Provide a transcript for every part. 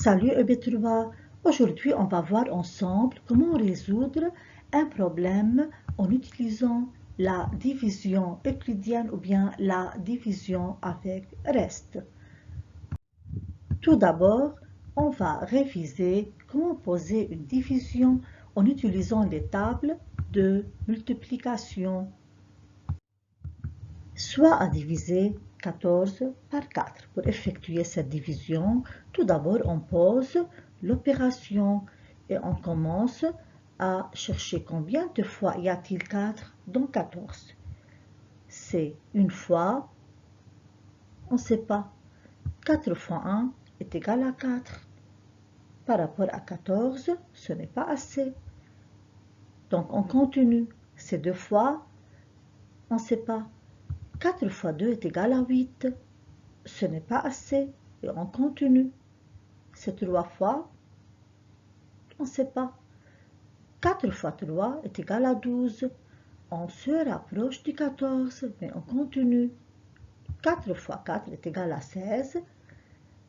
Salut EB3, aujourd'hui on va voir ensemble comment résoudre un problème en utilisant la division euclidienne ou bien la division avec reste. Tout d'abord, on va réviser comment poser une division en utilisant les tables de multiplication. Soit à diviser 14 par 4. Pour effectuer cette division, tout d'abord on pose l'opération et on commence à chercher combien de fois y a-t-il 4 dans 14. C'est une fois, on ne sait pas. 4 fois 1 est égal à 4. Par rapport à 14, ce n'est pas assez. Donc on continue. C'est 2 fois, on ne sait pas. 4 fois 2 est égal à 8. Ce n'est pas assez. Et on continue. C'est 3 fois, on ne sait pas. 4 fois 3 est égal à 12. On se rapproche du 14, mais on continue. 4 fois 4 est égal à 16.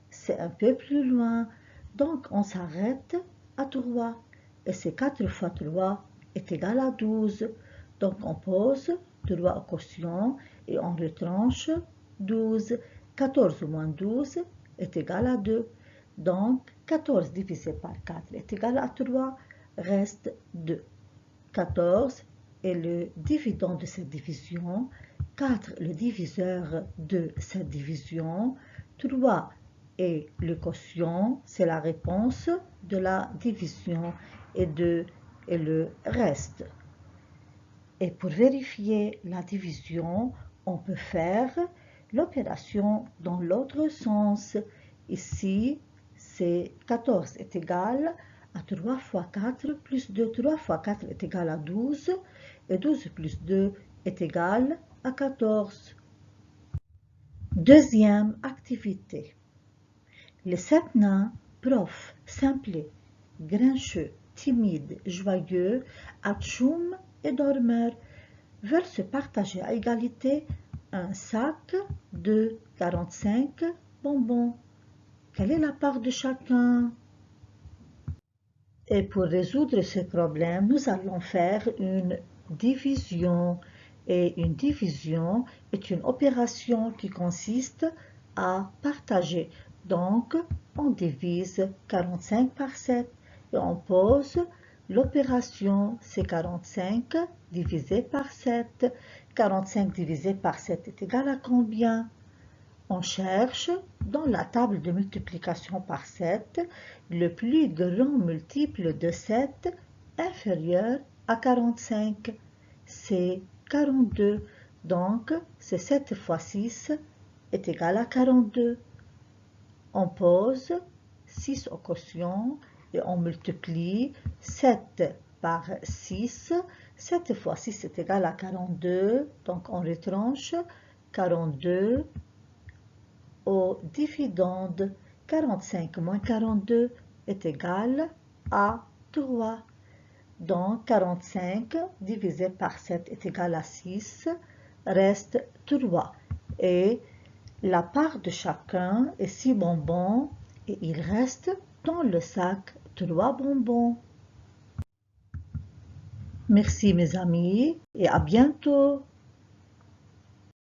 C'est un peu plus loin. Donc on s'arrête à 3. Et c'est 4 fois 3 est égal à 12. Donc on pose 3 au quotient et on retranche 12. 14 moins 12 est égal à 2. Donc 14 divisé par 4 est égal à 3. Reste 2. 14 est le dividend de cette division. 4 le diviseur de cette division. 3 est le quotient, c'est la réponse de la division, et 2 est le reste. Et pour vérifier la division, on peut faire l'opération dans l'autre sens. Ici, c'est 14 est égal à 3 fois 4 plus 2. 3 fois 4 est égal à 12. Et 12 plus 2 est égal à 14. Deuxième activité. Les 7 nains, profs, simplés, grincheux, timides, joyeux, atchoum et dormeurs, veulent se partager à égalité un sac de 45 bonbons. Quelle est la part de chacun? Et pour résoudre ce problème, nous allons faire une division. Et une division est une opération qui consiste à partager. Donc, on divise 45 par 7 et on pose l'opération, c'est 45 divisé par 7. 45 divisé par 7 est égal à combien? On cherche dans la table de multiplication par 7 le plus grand multiple de 7 inférieur à 45. C'est 42. Donc, c'est 7 fois 6 est égal à 42. On pose 6 au quotient et on multiplie 7 par 6. 7 fois 6 est égal à 42. Donc, on retranche 42 au dividende. 45 moins 42 est égal à 3. Donc 45 divisé par 7 est égal à 6, reste 3. Et la part de chacun est 6 bonbons et il reste dans le sac 3 bonbons. Merci mes amis et à bientôt.